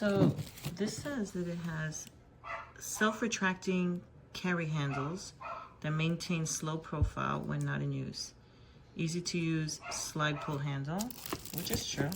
So this says that it has self-retracting carry handles that maintain slow profile when not in use. Easy to use slide pull handle, which is true.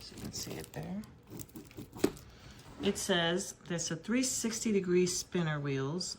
So you can see it there. It says there's a 360-degree spinner wheels,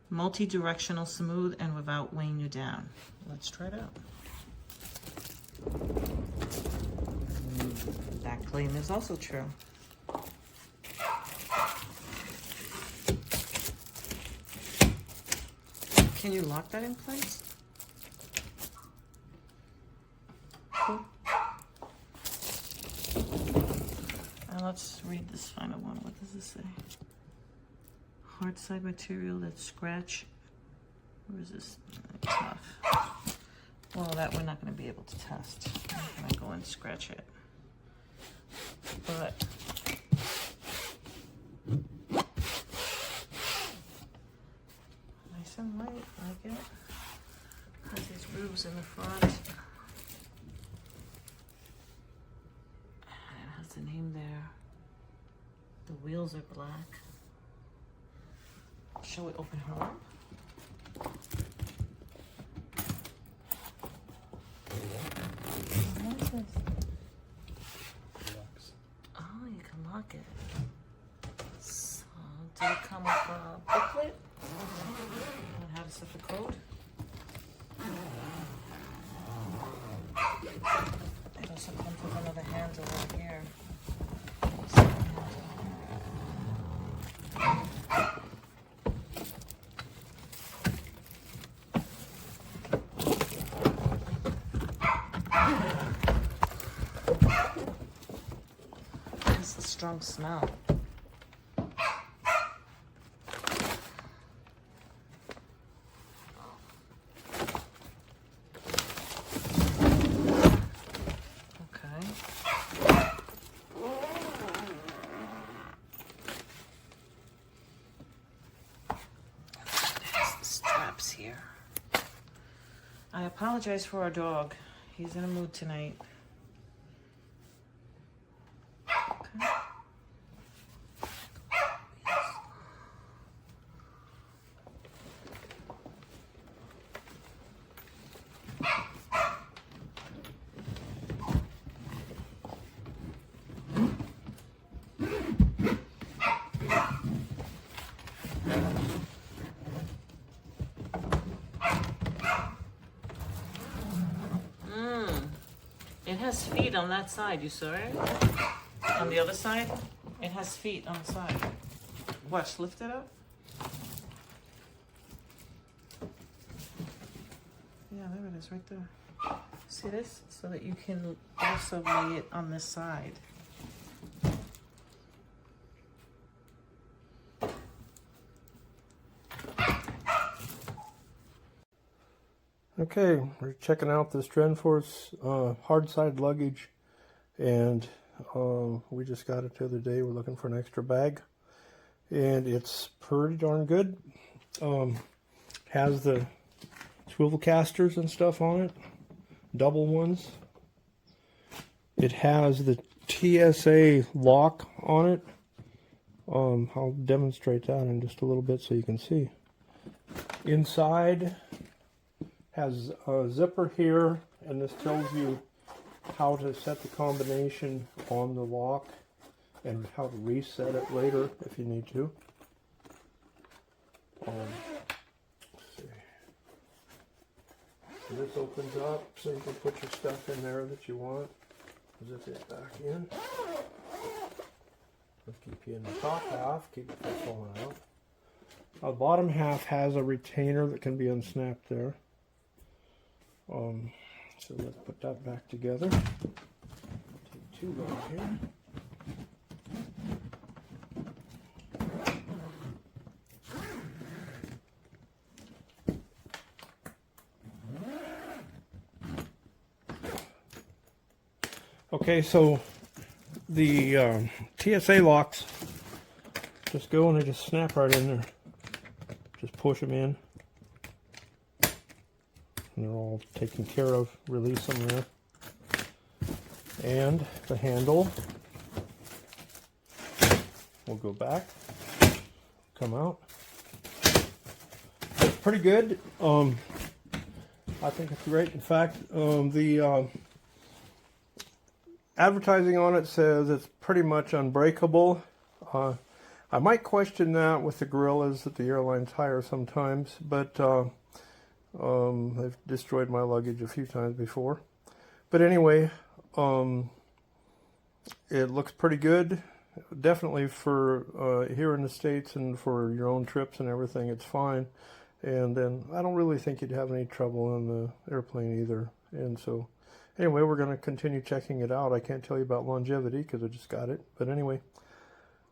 multi-directional, smooth, and without weighing you down. Let's try it out. That claim is also true. Can you lock that in place? Cool. And let's read this final one. What does it say? Hard side material that's scratch resistant. Tough. Well, that we're not going to be able to test. I'm going to go and scratch it. But nice and light, I like it. Has these grooves in the front. It has the name there. The wheels are black. Shall we open her up? What is this? Oh, you can lock it. So, did it come with a booklet? And how to set the code? It also comes with another handle right here. It's a strong smell. Here. I apologize for our dog. He's in a mood tonight. Okay. It has feet on that side, you saw it? On the other side, it has feet on the side. Watch, lift it up. Yeah, there it is, right there. See this? So that you can also lay it on this side. Okay, we're checking out this Strenforce hard side luggage, and we just got it the other day. We're looking for an extra bag, and it's pretty darn good. Has the swivel casters and stuff on it, double ones. It has the TSA lock on it. I'll demonstrate that in just a little bit so you can see. Inside has a zipper here, and this tells you how to set the combination on the lock and how to reset it later if you need to. Let's see. So this opens up so you can put your stuff in there that you want. Zip it back in. Let's keep you in the top half, keep it from falling out. The bottom half has a retainer that can be unsnapped there. So let's put that back together. Take two out here. Okay, so the TSA locks just go and they just snap right in there. Just push them in. And they're all taken care of. Release them there. And the handle We'll go back, come out. It's pretty good. I think it's great. In fact, the advertising on it says it's pretty much unbreakable. I might question that with the gorillas that the airlines hire sometimes, but they've destroyed my luggage a few times before. But anyway, it looks pretty good. Definitely for here in the States and for your own trips and everything, it's fine. And then I don't really think you'd have any trouble on the airplane either. And so anyway, we're going to continue checking it out. I can't tell you about longevity because I just got it. But anyway,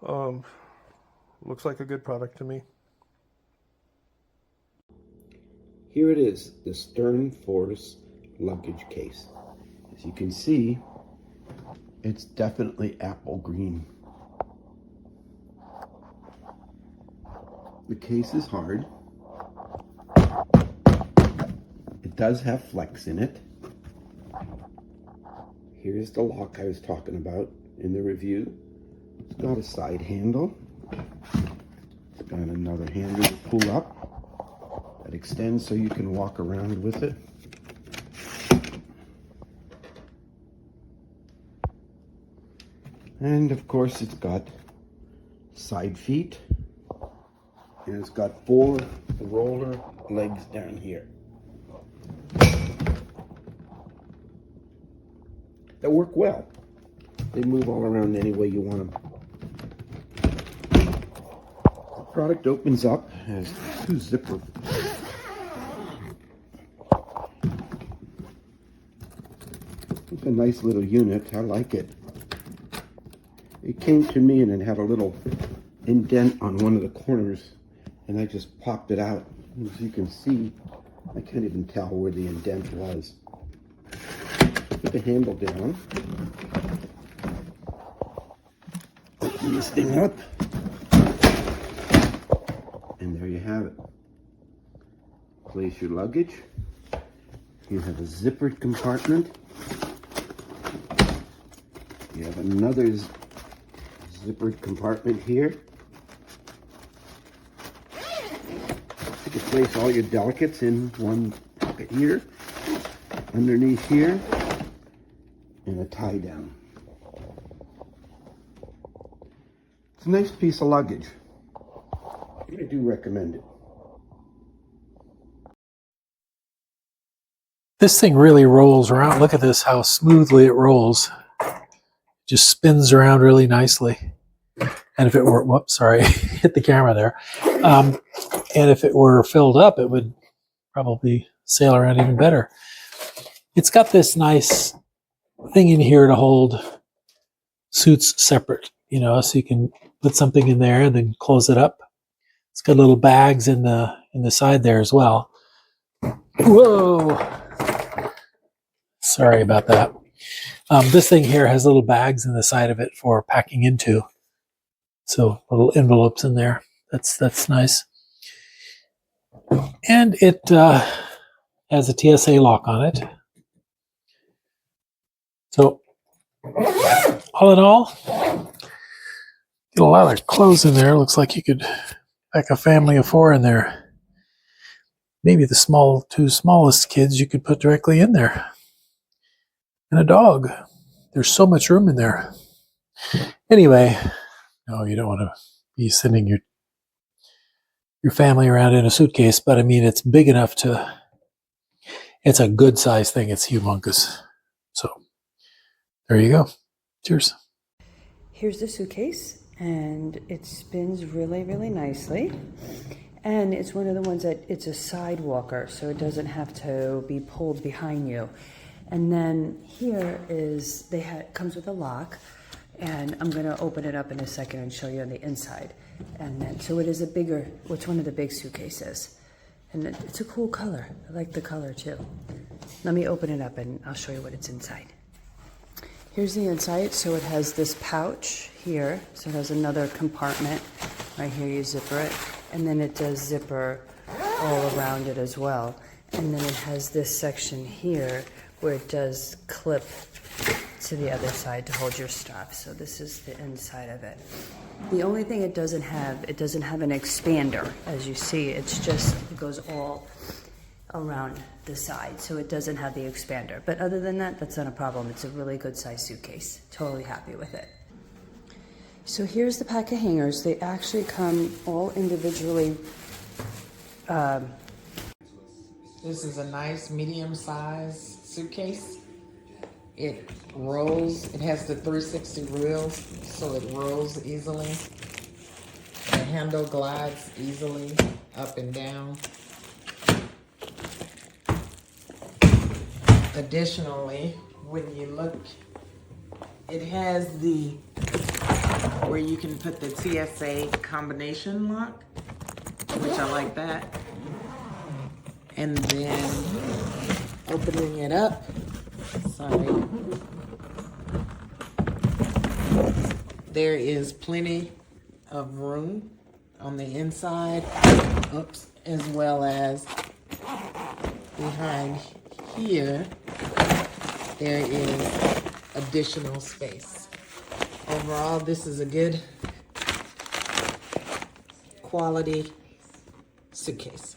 looks like a good product to me. Here it is, the Strenforce Luggage case. As you can see, it's definitely apple green. The case is hard. It does have flex in it. Here's the lock I was talking about in the review. It's got a side handle. It's got another handle to pull up that extends so you can walk around with it. And of course it's got side feet, and it's got 4 roller legs down here that work well. They move all around any way you want them. The product opens up, has 2 zippers. It's a nice little unit. I like it. It came to me and it had a little indent on one of the corners, and I just popped it out. As you can see, I can't even tell where the indent was. Put the handle down. Open this thing up. And there you have it. Place your luggage. You have a zippered compartment. You have another zippered compartment here. You can place all your delicates in one pocket here, underneath here, and a tie down. It's a nice piece of luggage. I do recommend it. This thing really rolls around. Look at this, how smoothly it rolls. Just spins around really nicely. And if it were, whoops, sorry, hit the camera there. And if it were filled up, it would probably sail around even better. It's got this nice thing in here to hold suits separate, you know, so you can put something in there and then close it up. It's got little bags in the side there as well. Whoa! Sorry about that. This thing here has little bags in the side of it for packing into. So little envelopes in there. That's nice. And it has a TSA lock on it. So all in all, get a lot of clothes in there. Looks like you could pack a family of 4 in there. Maybe the 2 smallest kids you could put directly in there. And a dog. There's so much room in there. Anyway, no, you don't want to be sending your family around in a suitcase, but I mean, it's big enough to, it's a good size thing. It's humongous. So there you go. Cheers. Here's the suitcase, and it spins really, really nicely. And it's one of the ones that it's a side walker, so it doesn't have to be pulled behind you. And then here is, comes with a lock, and I'm going to open it up in a second and show you on the inside. And then, so it is it's one of the big suitcases. And it's a cool color. I like the color too. Let me open it up and I'll show you what it's inside. Here's the inside. So it has this pouch here. So it has another compartment. Right here you zipper it. And then it does zipper all around it as well. And then it has this section here where it does clip to the other side to hold your stuff. So this is the inside of it. The only thing it doesn't have an expander. As you see, it goes all around the side, so it doesn't have the expander. But other than that, that's not a problem. It's a really good size suitcase. Totally happy with it. So here's the pack of hangers. They actually come all individually. This is a nice medium-sized suitcase. It rolls. It has the 360 wheels, so it rolls easily. The handle glides easily up and down. Additionally, when you look, it has where you can put the TSA combination lock, which I like that. And then opening it up, there is plenty of room on the inside, as well as behind here, there is additional space. Overall, this is a good quality suitcase.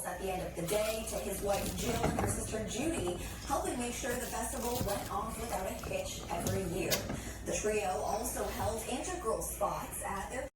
At the end of the day, to his wife Jill and her sister Judy, helping make sure the festival went off without a hitch every year. The trio also held integral spots at their